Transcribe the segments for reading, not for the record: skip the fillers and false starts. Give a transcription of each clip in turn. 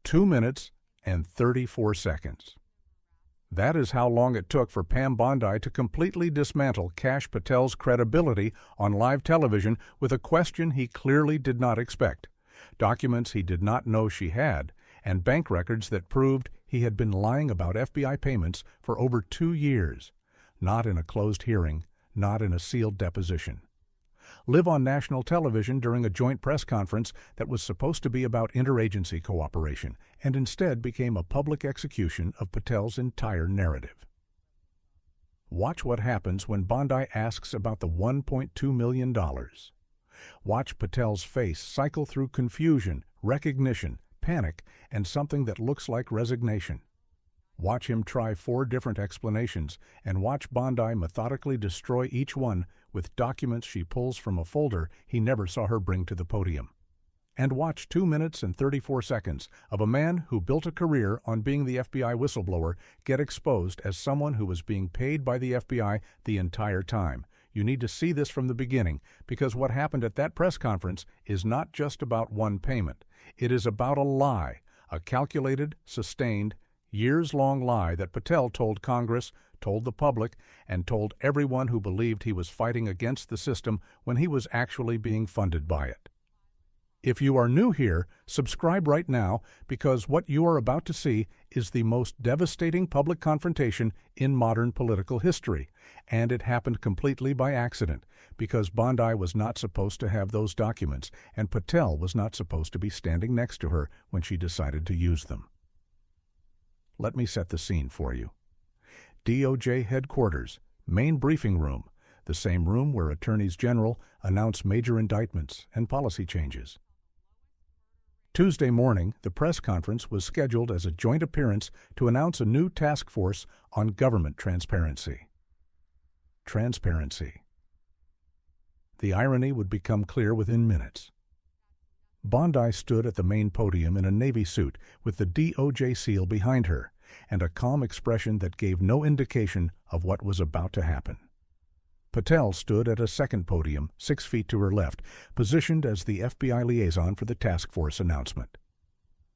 2 minutes and 34 seconds. That is how long it took for Pam Bondi to completely dismantle Kash Patel's credibility on live television with a question he clearly did not expect, documents he did not know she had, and bank records that proved he had been lying about FBI payments for over 2 years, not in a closed hearing, not in a sealed deposition. Live on national television during a joint press conference that was supposed to be about interagency cooperation and instead became a public execution of Patel's entire narrative. Watch what happens when Bondi asks about the $1.2 million. Watch Patel's face cycle through confusion, recognition, panic, and something that looks like resignation. Watch him try 4 different explanations, and watch Bondi methodically destroy each one with documents she pulls from a folder he never saw her bring to the podium. And watch 2 minutes and 34 seconds of a man who built a career on being the FBI whistleblower get exposed as someone who was being paid by the FBI the entire time. You need to see this from the beginning, because what happened at that press conference is not just about one payment. It is about a lie, a calculated, sustained, years-long lie that Patel told Congress, told the public, and told everyone who believed he was fighting against the system when he was actually being funded by it. If you are new here, subscribe right now, because what you are about to see is the most devastating public confrontation in modern political history, and it happened completely by accident, because Bondi was not supposed to have those documents, and Patel was not supposed to be standing next to her when she decided to use them. Let me set the scene for you. DOJ headquarters, main briefing room, the same room where attorneys general announce major indictments and policy changes. Tuesday morning, the press conference was scheduled as a joint appearance to announce a new task force on government transparency. Transparency. The irony would become clear within minutes. Bondi stood at the main podium in a Navy suit with the DOJ seal behind her and a calm expression that gave no indication of what was about to happen. Patel stood at a second podium, 6 feet to her left, positioned as the FBI liaison for the task force announcement.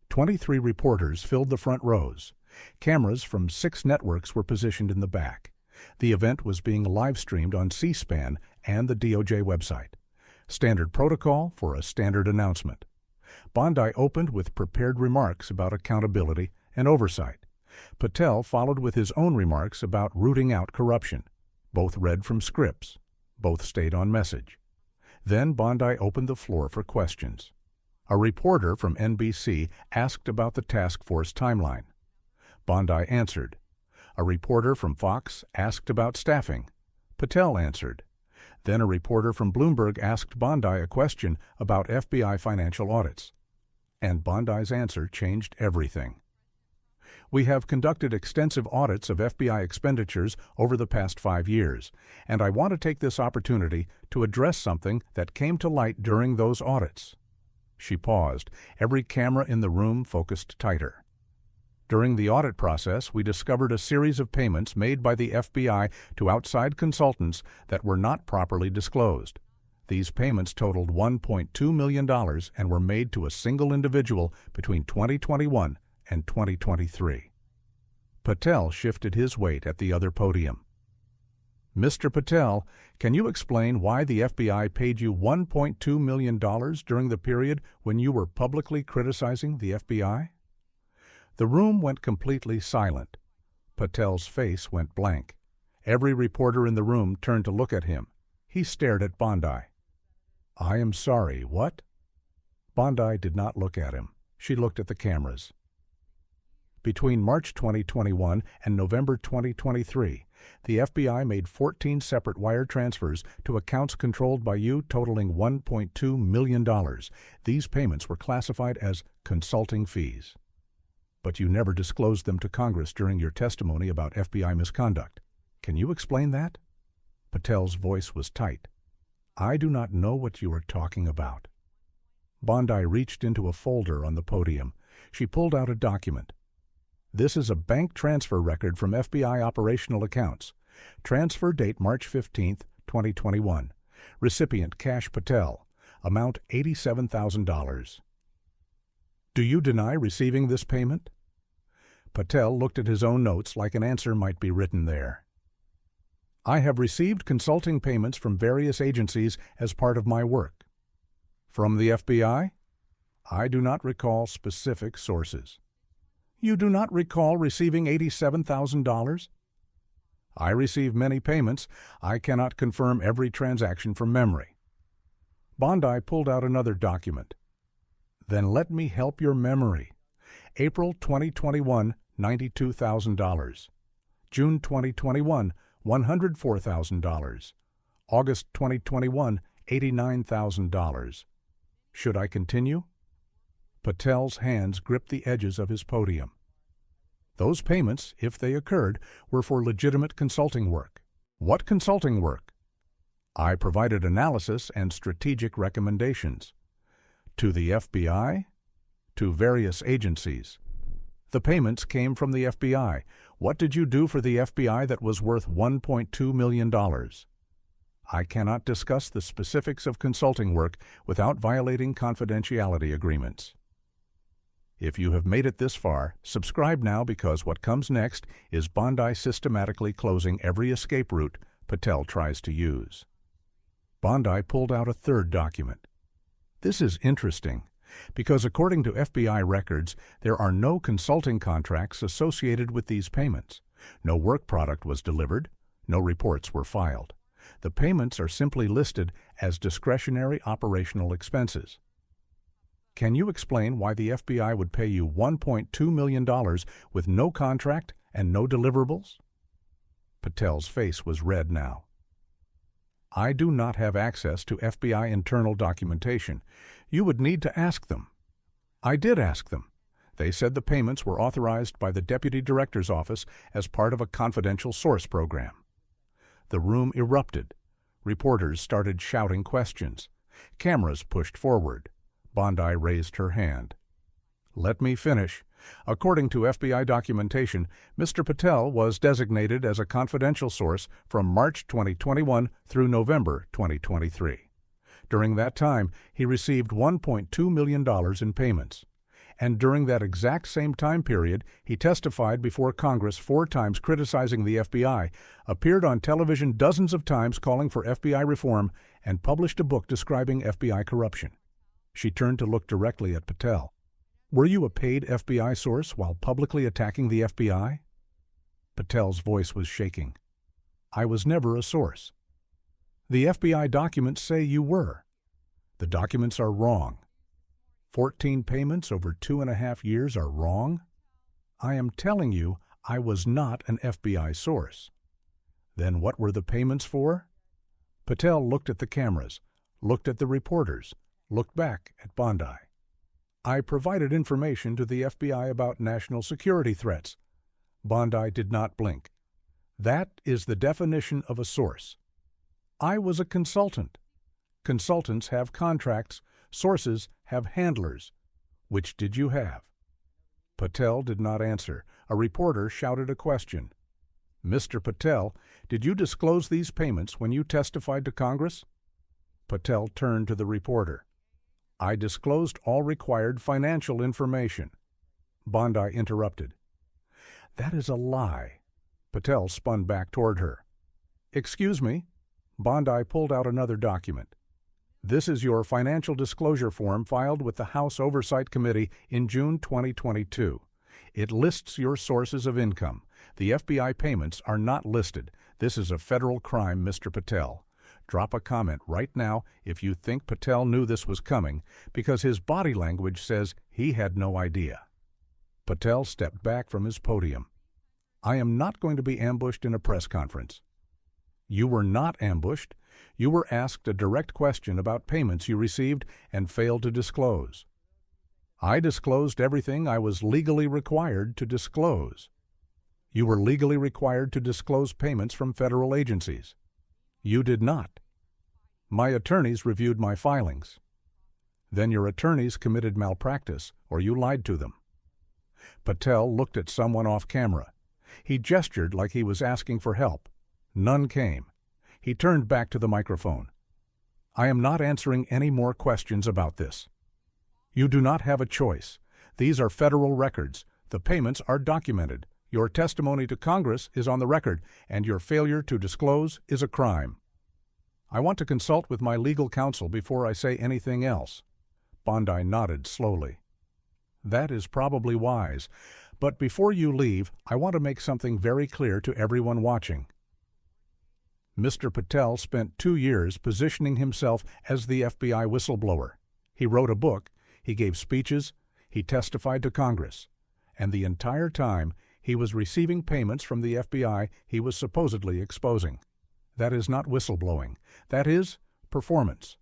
23 reporters filled the front rows. Cameras from 6 networks were positioned in the back. The event was being live-streamed on C-SPAN and the DOJ website. Standard protocol for a standard announcement. Bondi opened with prepared remarks about accountability and oversight. Patel followed with his own remarks about rooting out corruption. Both read from scripts. Both stayed on message. Then Bondi opened the floor for questions. A reporter from NBC asked about the task force timeline. Bondi answered. A reporter from Fox asked about staffing. Patel answered. Then a reporter from Bloomberg asked Bondi a question about FBI financial audits. And Bondi's answer changed everything. We have conducted extensive audits of FBI expenditures over the past 5 years, and I want to take this opportunity to address something that came to light during those audits. She paused. Every camera in the room focused tighter. During the audit process, we discovered a series of payments made by the FBI to outside consultants that were not properly disclosed. These payments totaled $1.2 million and were made to a single individual between 2021 and 2023. Patel shifted his weight at the other podium. Mr. Patel, can you explain why the FBI paid you $1.2 million during the period when you were publicly criticizing the FBI? The room went completely silent. Patel's face went blank. Every reporter in the room turned to look at him. He stared at Bondi. I am sorry, what? Bondi did not look at him. She looked at the cameras. Between March 2021 and November 2023, the FBI made 14 separate wire transfers to accounts controlled by you totaling $1.2 million. These payments were classified as consulting fees. But you never disclosed them to Congress during your testimony about FBI misconduct. Can you explain that? Patel's voice was tight. I do not know what you are talking about. Bondi reached into a folder on the podium. She pulled out a document. This is a bank transfer record from FBI operational accounts. Transfer date March 15, 2021. Recipient Kash Patel. Amount $87,000. Do you deny receiving this payment? Patel looked at his own notes like an answer might be written there. I have received consulting payments from various agencies as part of my work. From the FBI? I do not recall specific sources. You do not recall receiving $87,000? I receive many payments. I cannot confirm every transaction from memory. Bondi pulled out another document. Then let me help your memory. April 2021, $92,000. June 2021, $104,000. August 2021, $89,000. Should I continue? Patel's hands gripped the edges of his podium. Those payments, if they occurred, were for legitimate consulting work. What consulting work? I provided analysis and strategic recommendations. To the FBI? To various agencies. The payments came from the FBI. What did you do for the FBI that was worth $1.2 million? I cannot discuss the specifics of consulting work without violating confidentiality agreements. If you have made it this far, subscribe now because what comes next is Bondi systematically closing every escape route Patel tries to use. Bondi pulled out a third document. This is interesting because according to FBI records, there are no consulting contracts associated with these payments. No work product was delivered. No reports were filed. The payments are simply listed as discretionary operational expenses. Can you explain why the FBI would pay you $1.2 million with no contract and no deliverables? Patel's face was red now. I do not have access to FBI internal documentation. You would need to ask them. I did ask them. They said the payments were authorized by the Deputy Director's Office as part of a confidential source program. The room erupted. Reporters started shouting questions. Cameras pushed forward. Bondi raised her hand. Let me finish. According to FBI documentation, Mr. Patel was designated as a confidential source from March 2021 through November 2023. During that time, he received $1.2 million in payments. And during that exact same time period, he testified before Congress 4 times criticizing the FBI, appeared on television dozens of times calling for FBI reform, and published a book describing FBI corruption. She turned to look directly at Patel. Were you a paid FBI source while publicly attacking the FBI? Patel's voice was shaking. I was never a source. The FBI documents say you were. The documents are wrong. 14 payments over 2.5 years are wrong? I am telling you, I was not an FBI source. Then what were the payments for? Patel looked at the cameras, looked at the reporters, looked back at Bondi. I provided information to the FBI about national security threats. Bondi did not blink. That is the definition of a source. I was a consultant. Consultants have contracts. Sources have handlers. Which did you have? Patel did not answer. A reporter shouted a question. Mr. Patel, did you disclose these payments when you testified to Congress? Patel turned to the reporter. I disclosed all required financial information. Bondi interrupted. That is a lie. Patel spun back toward her. Excuse me. Bondi pulled out another document. This is your financial disclosure form filed with the House Oversight Committee in June 2022. It lists your sources of income. The FBI payments are not listed. This is a federal crime, Mr. Patel. Drop a comment right now if you think Patel knew this was coming, because his body language says he had no idea. Patel stepped back from his podium. I am not going to be ambushed in a press conference. You were not ambushed. You were asked a direct question about payments you received and failed to disclose. I disclosed everything I was legally required to disclose. You were legally required to disclose payments from federal agencies. You did not. My attorneys reviewed my filings. Then your attorneys committed malpractice, or you lied to them. Patel looked at someone off camera. He gestured like he was asking for help. None came. He turned back to the microphone. I am not answering any more questions about this. You do not have a choice. These are federal records. The payments are documented. Your testimony to Congress is on the record, and your failure to disclose is a crime. I want to consult with my legal counsel before I say anything else." Bondi nodded slowly. "That is probably wise. But before you leave, I want to make something very clear to everyone watching. Mr. Patel spent 2 years positioning himself as the FBI whistleblower. He wrote a book, he gave speeches, he testified to Congress, and the entire time he was receiving payments from the FBI he was supposedly exposing. That is not whistleblowing. That is performance."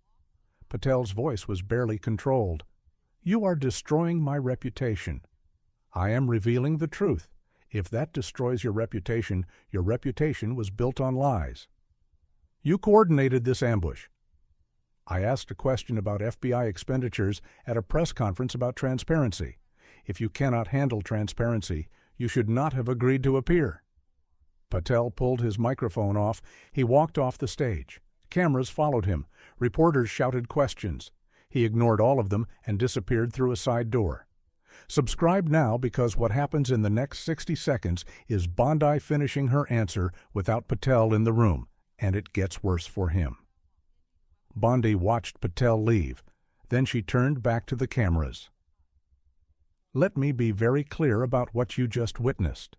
Patel's voice was barely controlled. "You are destroying my reputation. I am revealing the truth. If that destroys your reputation was built on lies. You coordinated this ambush." I asked a question about FBI expenditures at a press conference about transparency. If you cannot handle transparency, you should not have agreed to appear. Patel pulled his microphone off. He walked off the stage. Cameras followed him. Reporters shouted questions. He ignored all of them and disappeared through a side door. Subscribe now, because what happens in the next 60 seconds is Bondi finishing her answer without Patel in the room, and it gets worse for him. Bondi watched Patel leave. Then she turned back to the cameras. "Let me be very clear about what you just witnessed.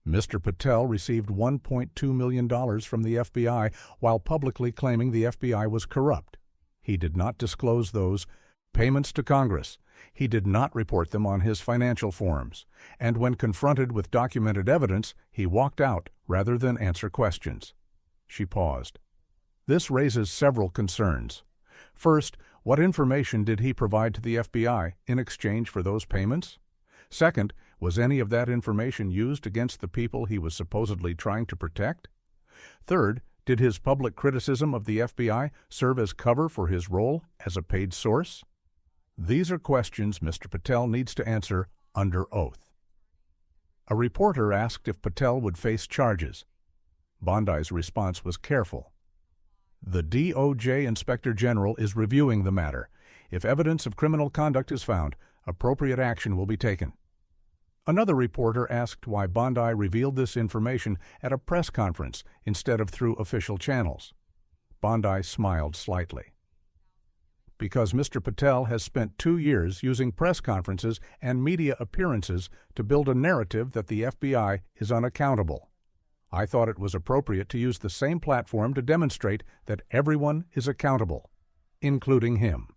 Mr. Patel received $1.2 million from the FBI while publicly claiming the FBI was corrupt. He did not disclose those payments to Congress. He did not report them on his financial forms, and when confronted with documented evidence, he walked out rather than answer questions." She paused. "This raises several concerns. First, what information did he provide to the FBI in exchange for those payments? Second, was any of that information used against the people he was supposedly trying to protect? Third, did his public criticism of the FBI serve as cover for his role as a paid source? These are questions Mr. Patel needs to answer under oath." A reporter asked if Patel would face charges. Bondi's response was careful. "The DOJ Inspector General is reviewing the matter. If evidence of criminal conduct is found, appropriate action will be taken." Another reporter asked why Bondi revealed this information at a press conference instead of through official channels. Bondi smiled slightly. "Because Mr. Patel has spent 2 years using press conferences and media appearances to build a narrative that the FBI is unaccountable. I thought it was appropriate to use the same platform to demonstrate that everyone is accountable, including him."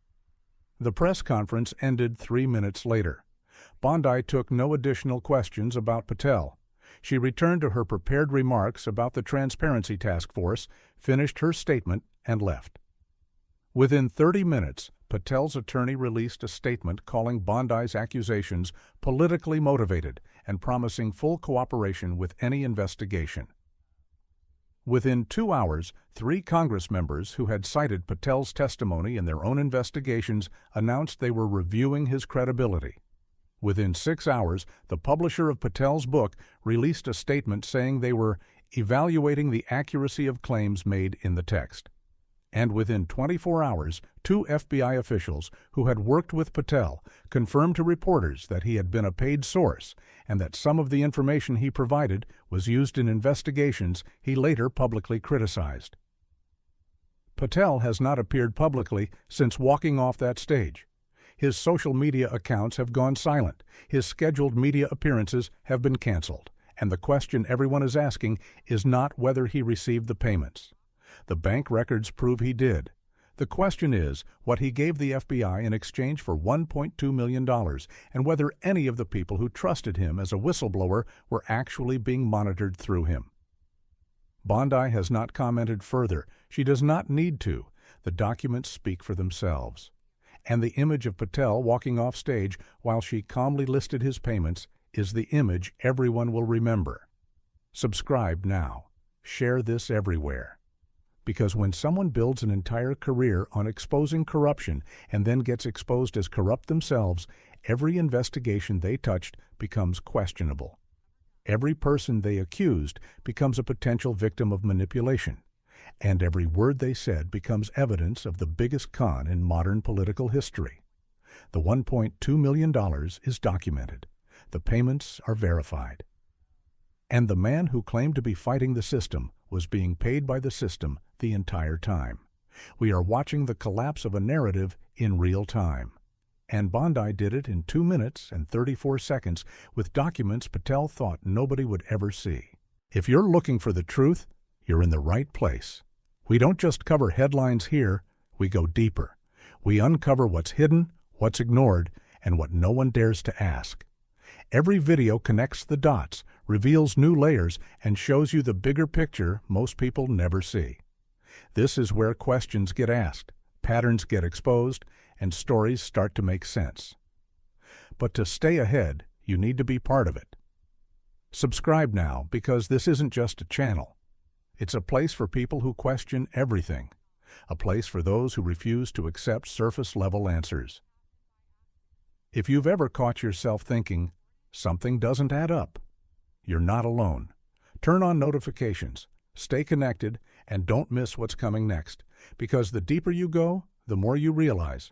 The press conference ended 3 minutes later. Bondi took no additional questions about Patel. She returned to her prepared remarks about the Transparency Task Force, finished her statement, and left. Within 30 minutes, Patel's attorney released a statement calling Bondi's accusations politically motivated and promising full cooperation with any investigation. Within 2 hours, 3 Congress members who had cited Patel's testimony in their own investigations announced they were reviewing his credibility. Within 6 hours, the publisher of Patel's book released a statement saying they were evaluating the accuracy of claims made in the text. And within 24 hours, 2 FBI officials who had worked with Patel confirmed to reporters that he had been a paid source and that some of the information he provided was used in investigations he later publicly criticized. Patel has not appeared publicly since walking off that stage. His social media accounts have gone silent, his scheduled media appearances have been canceled, and the question everyone is asking is not whether he received the payments. The bank records prove he did. The question is what he gave the FBI in exchange for $1.2 million and whether any of the people who trusted him as a whistleblower were actually being monitored through him. Bondi has not commented further. She does not need to. The documents speak for themselves. And the image of Patel walking off stage while she calmly listed his payments is the image everyone will remember. Subscribe now. Share this everywhere. Because when someone builds an entire career on exposing corruption and then gets exposed as corrupt themselves, every investigation they touched becomes questionable. Every person they accused becomes a potential victim of manipulation. And every word they said becomes evidence of the biggest con in modern political history. The $1.2 million is documented. The payments are verified. And the man who claimed to be fighting the system was being paid by the system the entire time. We are watching the collapse of a narrative in real time. And Bondi did it in 2 minutes and 34 seconds with documents Patel thought nobody would ever see. If you're looking for the truth, you're in the right place. We don't just cover headlines here, we go deeper. We uncover what's hidden, what's ignored, and what no one dares to ask. Every video connects the dots, reveals new layers, and shows you the bigger picture most people never see. This is where questions get asked, patterns get exposed, and stories start to make sense. But to stay ahead, you need to be part of it. Subscribe now, because this isn't just a channel. It's a place for people who question everything, a place for those who refuse to accept surface-level answers. If you've ever caught yourself thinking, something doesn't add up, you're not alone. Turn on notifications, stay connected, and don't miss what's coming next, because the deeper you go, the more you realize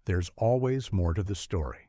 there's always more to the story.